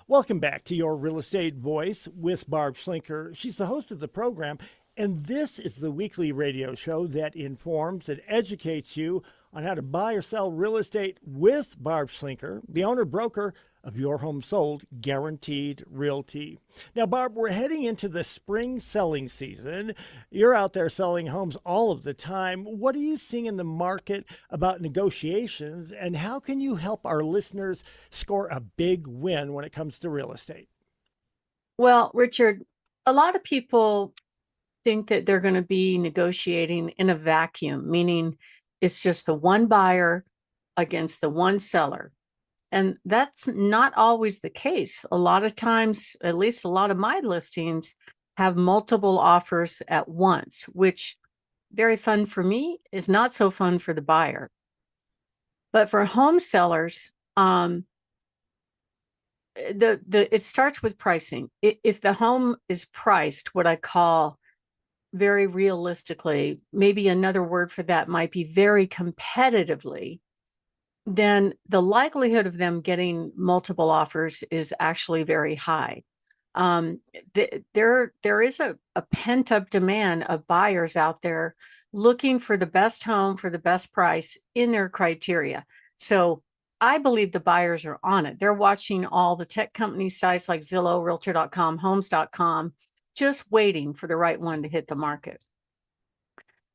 Welcome back to Your Real Estate Voice with Barb Schlinker. She's the host of the program, and this is the weekly radio show that informs and educates you on how to buy or sell real estate with Barb Schlinker, the owner broker of Your Home Sold Guaranteed Realty. Now, Barb, we're heading into the spring selling season. You're out there selling homes all of the time. What are you seeing in the market about negotiations, and how can you help our listeners score a big win when it comes to real estate? Well, Richard, a lot of people think that they're going to be negotiating in a vacuum, meaning it's just the one buyer against the one seller. And that's not always the case. A lot of times, at least a lot of my listings have multiple offers at once, which very fun for me is not so fun for the buyer. But for home sellers, it starts with pricing. If the home is priced, what I call very realistically, maybe another word for that might be very competitively, then the likelihood of them getting multiple offers is actually very high. There is a pent-up demand of buyers out there looking for the best home for the best price in their criteria. So I believe the buyers are on it. They're watching all the tech company sites like Zillow, Realtor.com, Homes.com, just waiting for the right one to hit the market.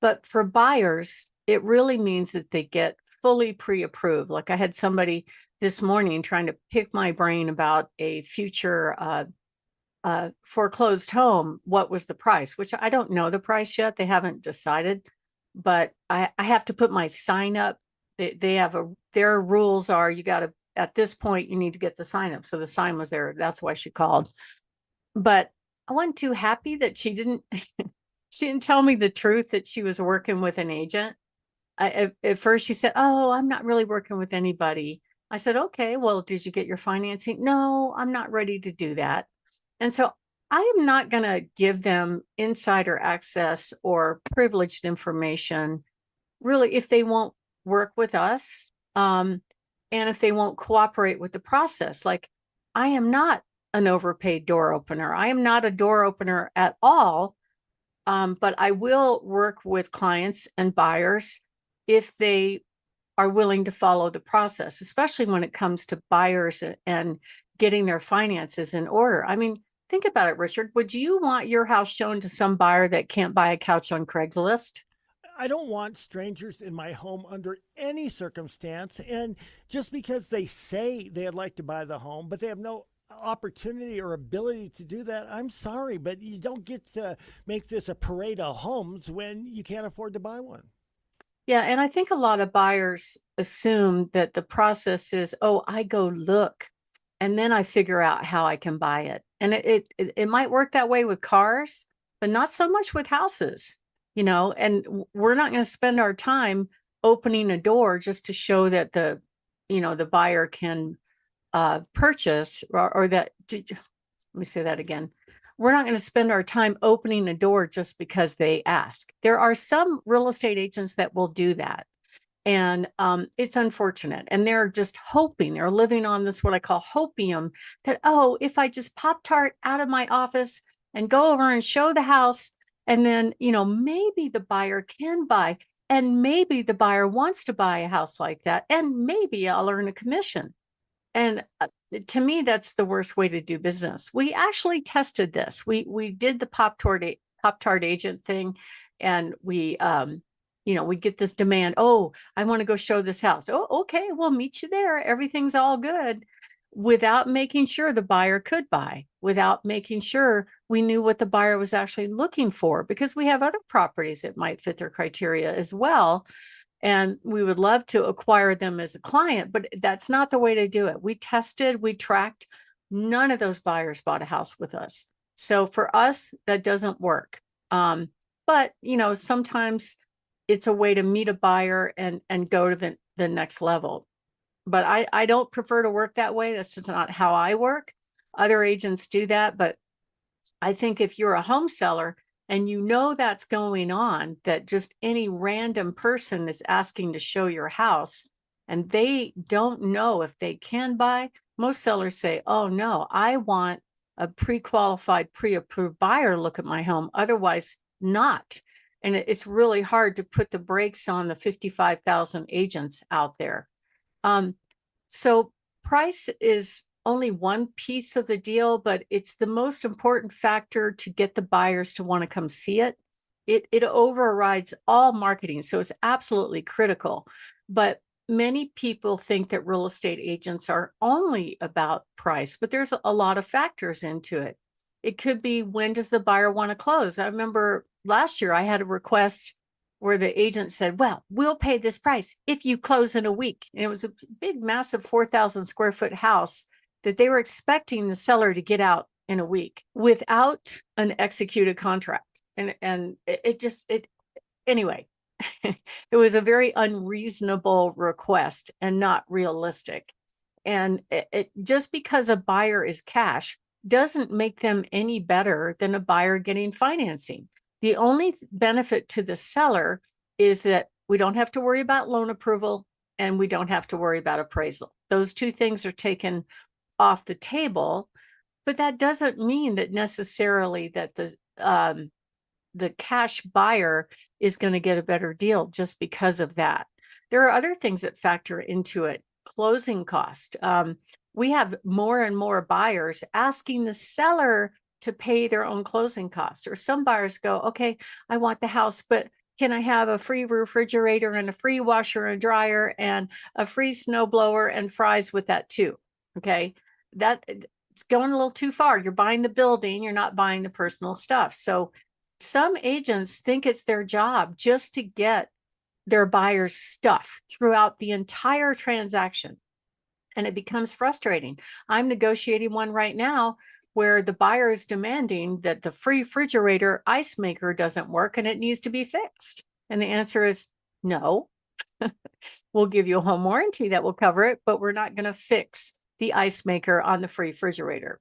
But for buyers, it really means that they get fully pre-approved. Like I had somebody this morning trying to pick my brain about a future foreclosed home. What was the price? Which I don't know the price yet. They haven't decided, but I have to put my sign up. They have their rules are you got to, at this point, you need to get the sign up. So the sign was there. That's why she called. But I wasn't too happy that she didn't tell me the truth that she was working with an agent. At first she said, "Oh, I'm not really working with anybody." I said, "Okay, well, did you get your financing?" "No, I'm not ready to do that." And so I am not going to give them insider access or privileged information, really, if they won't work with us, and if they won't cooperate with the process. Like, I am not an overpaid door opener. I am not a door opener at all. But I will work with clients and buyers if they are willing to follow the process, especially when it comes to buyers and getting their finances in order. I mean, think about it, Richard. Would you want your house shown to some buyer that can't buy a couch on Craigslist? I don't want strangers in my home under any circumstance. And just because they say they'd like to buy the home, but they have no opportunity or ability to do that, I'm sorry, but you don't get to make this a parade of homes when you can't afford to buy one. Yeah, and I think a lot of buyers assume that the process is, oh, I go look and then I figure out how I can buy it. And it might work that way with cars, but not so much with houses, and we're not going to spend our time opening a door just to show that the buyer can purchase or that, let me say that again. We're not going to spend our time opening a door just because they ask. There are some real estate agents that will do that. And it's unfortunate. And they're just hoping, they're living on this, what I call hopium, that, oh, if I just Pop-Tart out of my office and go over and show the house, and then, maybe the buyer can buy, and maybe the buyer wants to buy a house like that, and maybe I'll earn a commission. And to me, that's the worst way to do business. We actually tested this. We did the Pop-Tart agent thing, and we get this demand. Oh, I want to go show this house. Oh, okay, we'll meet you there. Everything's all good, without making sure the buyer could buy, without making sure we knew what the buyer was actually looking for, because we have other properties that might fit their criteria as well. And we would love to acquire them as a client, but that's not the way to do it. We tested, we tracked. None of those buyers bought a house with us. So for us, that doesn't work. But sometimes it's a way to meet a buyer and go to the next level. But I don't prefer to work that way. That's just not how I work. Other agents do that. But I think if you're a home seller and that's going on, that just any random person is asking to show your house and they don't know if they can buy, Most sellers say, oh no, I want a pre-qualified, pre-approved buyer to look at my home. Otherwise, not. And it's really hard to put the brakes on the 55,000 agents out there. So price is only one piece of the deal, but it's the most important factor to get the buyers to want to come see it. It overrides all marketing, so it's absolutely critical. But many people think that real estate agents are only about price, but there's a lot of factors into it. It could be, when does the buyer want to close? I remember last year I had a request where the agent said, well, we'll pay this price if you close in a week. And it was a big, massive 4,000 square foot house that they were expecting the seller to get out in a week without an executed contract. And it just, anyway, it was a very unreasonable request and not realistic. And it just because a buyer is cash doesn't make them any better than a buyer getting financing. The only benefit to the seller is that we don't have to worry about loan approval and we don't have to worry about appraisal. Those two things are taken off the table, but that doesn't mean that necessarily that the cash buyer is going to get a better deal just because of that. There are other things that factor into it. Closing cost. We have more and more buyers asking the seller to pay their own closing cost. Or some buyers go, okay, I want the house, but can I have a free refrigerator and a free washer and dryer and a free snow blower and fries with that too? Okay, that it's going a little too far. You're buying the building, you're not buying the personal stuff. So some agents think it's their job just to get their buyer's stuff throughout the entire transaction. And it becomes frustrating. I'm negotiating one right now where the buyer is demanding that the free refrigerator ice maker doesn't work and it needs to be fixed. And the answer is no. We'll give you a home warranty that will cover it, but we're not going to fix the ice maker on the free refrigerator.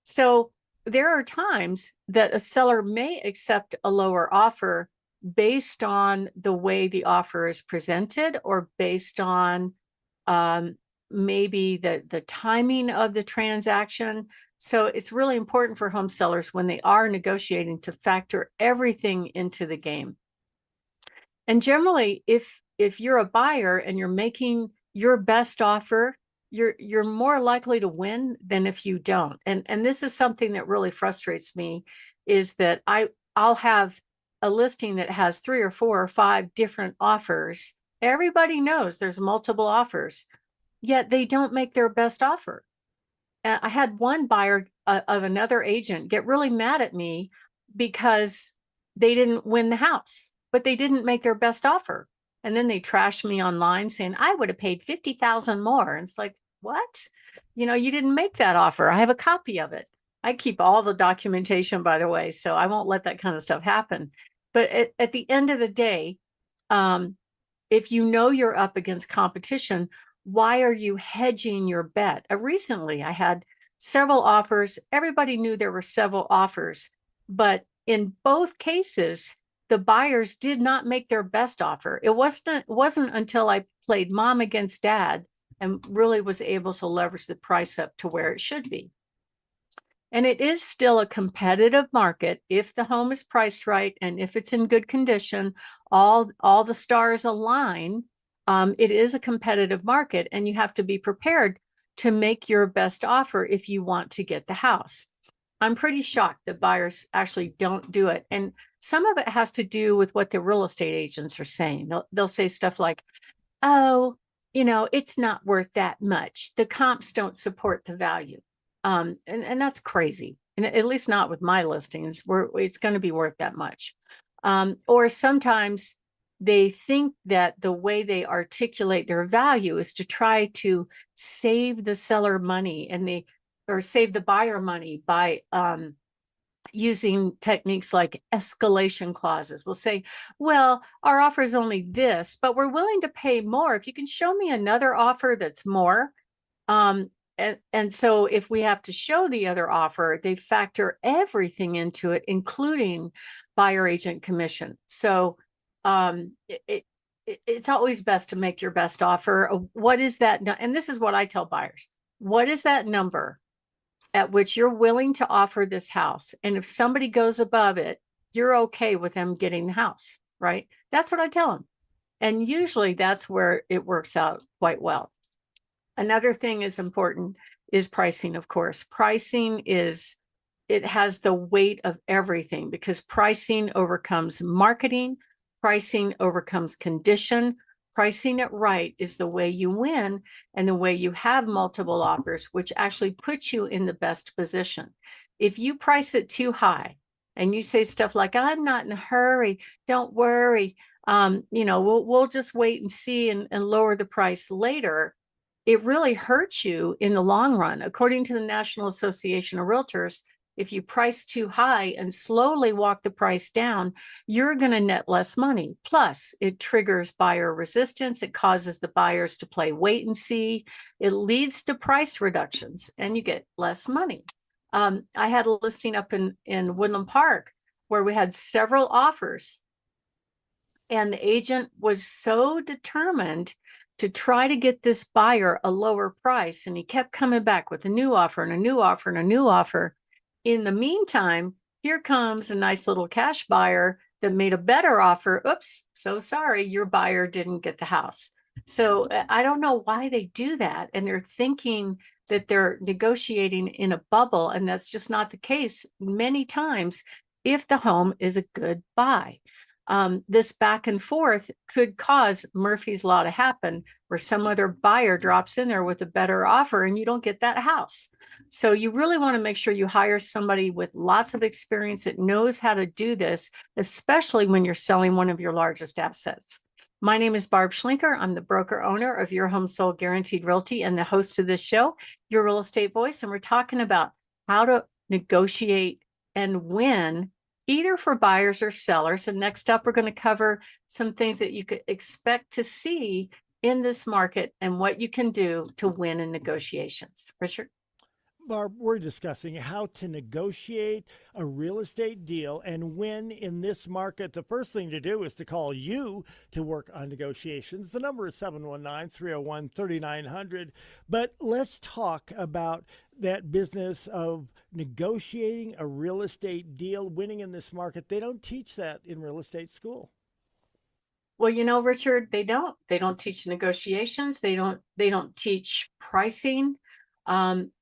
So there are times that a seller may accept a lower offer based on the way the offer is presented, or based on maybe the timing of the transaction. So it's really important for home sellers when they are negotiating to factor everything into the game. And generally, if you're a buyer and you're making your best offer, you're more likely to win than if you don't. And this is something that really frustrates me, is that I'll have a listing that has 3 or 4 or 5 different offers. Everybody knows there's multiple offers, yet they don't make their best offer. And I had one buyer of another agent get really mad at me because they didn't win the house, but they didn't make their best offer. And then they trashed me online saying, I would have paid 50,000 more. And it's like, what? You didn't make that offer. I have a copy of it. I keep all the documentation, by the way, so I won't let that kind of stuff happen. But at the end of the day, if you know you're up against competition, why are you hedging your bet? Recently, I had several offers. Everybody knew there were several offers, but in both cases, the buyers did not make their best offer. It wasn't until I played mom against dad and really was able to leverage the price up to where it should be. And it is still a competitive market if the home is priced right and if it's in good condition, all the stars align. It is a competitive market, and you have to be prepared to make your best offer if you want to get the house. I'm pretty shocked that buyers actually don't do it. And some of it has to do with what the real estate agents are saying. They'll say stuff like, oh, it's not worth that much. The comps don't support the value. And that's crazy. And at least not with my listings, where it's going to be worth that much. Or sometimes they think that the way they articulate their value is to try to save the seller money, or save the buyer money by using techniques like escalation clauses. We'll say, well, our offer is only this, but we're willing to pay more if you can show me another offer that's more. And so if we have to show the other offer, they factor everything into it, including buyer agent commission. So it's always best to make your best offer. What is that? And this is what I tell buyers. What is that number at which you're willing to offer this house? And if somebody goes above it, you're okay with them getting the house, right? That's what I tell them. And usually that's where it works out quite well. Another thing is important is pricing, of course. It has the weight of everything because pricing overcomes marketing, pricing overcomes condition. Pricing it right is the way you win and the way you have multiple offers, which actually puts you in the best position. If you price it too high and you say stuff like, I'm not in a hurry, don't worry, we'll just wait and see and lower the price later, it really hurts you in the long run. According to the National Association of Realtors, if you price too high and slowly walk the price down, you're going to net less money. Plus, it triggers buyer resistance. It causes the buyers to play wait and see. It leads to price reductions and you get less money. I had a listing up in Woodland Park where we had several offers. And the agent was so determined to try to get this buyer a lower price. And he kept coming back with a new offer and a new offer and a new offer. In the meantime, here comes a nice little cash buyer that made a better offer. Oops, so sorry, your buyer didn't get the house. So I don't know why they do that. And they're thinking that they're negotiating in a bubble. And that's just not the case many times if the home is a good buy. This back and forth could cause Murphy's Law to happen, where some other buyer drops in there with a better offer and you don't get that house. So you really want to make sure you hire somebody with lots of experience that knows how to do this, especially when you're selling one of your largest assets. My name is Barb Schlinker. I'm the broker owner of Your Home Sold Guaranteed Realty and the host of this show, Your Real Estate Voice. And we're talking about how to negotiate and win either for buyers or sellers. And next up, we're going to cover some things that you could expect to see in this market and what you can do to win in negotiations. Richard? Barb, we're discussing how to negotiate a real estate deal and win in this market. The first thing to do is to call you to work on negotiations. The number is 719-301-3900. But let's talk about that business of negotiating a real estate deal, winning in this market. They don't teach that in real estate school. Well, Richard, they don't teach negotiations. They don't teach pricing.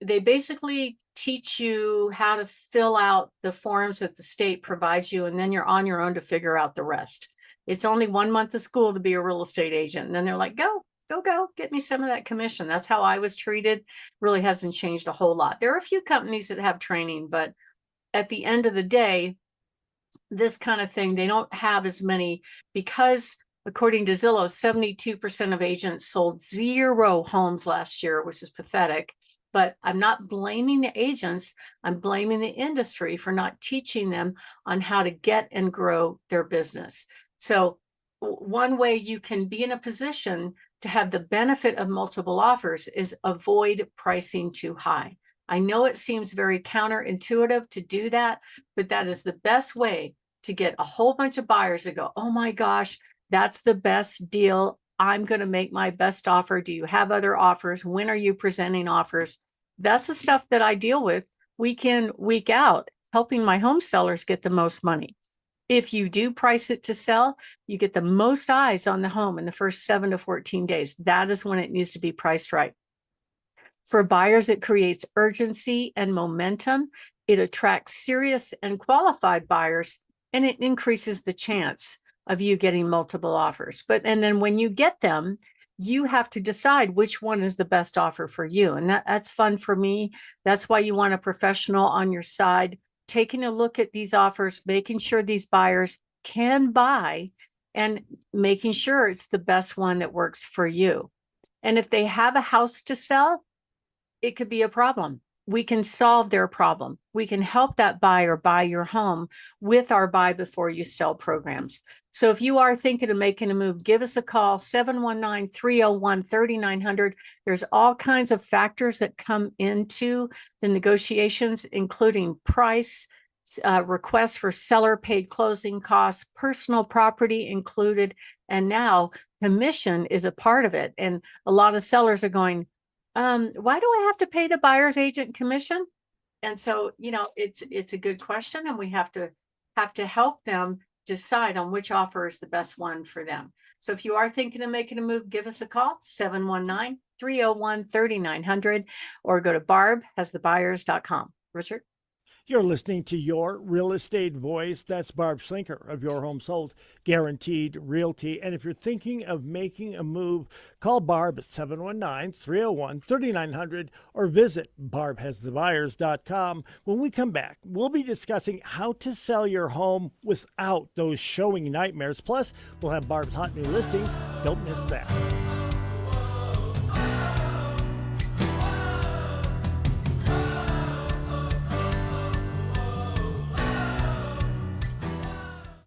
They basically teach you how to fill out the forms that the state provides you, and then you're on your own to figure out the rest. It's only 1 month of school to be a real estate agent. And then they're like, go, get me some of that commission. That's how I was treated. Really hasn't changed a whole lot. There are a few companies that have training, but at the end of the day, this kind of thing, they don't have as many because according to Zillow, 72% of agents sold 0 homes last year, which is pathetic. But I'm not blaming the agents. I'm blaming the industry for not teaching them on how to get and grow their business. So one way you can be in a position to have the benefit of multiple offers is avoid pricing too high. I know it seems very counterintuitive to do that, but that is the best way to get a whole bunch of buyers to go, oh my gosh, that's the best deal. I'm going to make my best offer. Do you have other offers? When are you presenting offers? That's the stuff that I deal with week in, week out, helping my home sellers get the most money. If you do price it to sell, you get the most eyes on the home in the first 7 to 14 days. That is when it needs to be priced right. For buyers, it creates urgency and momentum. It attracts serious and qualified buyers, and it increases the chance of you getting multiple offers. And then when you get them, you have to decide which one is the best offer for you. And that's fun for me. That's why you want a professional on your side, taking a look at these offers, making sure these buyers can buy and making sure it's the best one that works for you. And if they have a house to sell, it could be a problem. We can solve their problem. We can help that buyer buy your home with our buy before you sell programs. So if you are thinking of making a move, give us a call, 719-301-3900. There's all kinds of factors that come into the negotiations, including price, requests for seller paid closing costs, personal property included, and now commission is a part of it. And a lot of sellers are going, Why do I have to pay the buyer's agent commission? And so, it's a good question, and we have to help them decide on which offer is the best one for them. So if you are thinking of making a move, give us a call, 719-301-3900, or go to barbhasthebuyers.com. Richard? You're listening to Your Real Estate Voice. That's Barb Schlinker of Your Home Sold Guaranteed Realty. And if you're thinking of making a move, call Barb at 719-301-3900 or visit barbhasthebuyers.com. When we come back, we'll be discussing how to sell your home without those showing nightmares. Plus, we'll have Barb's hot new listings. Don't miss that.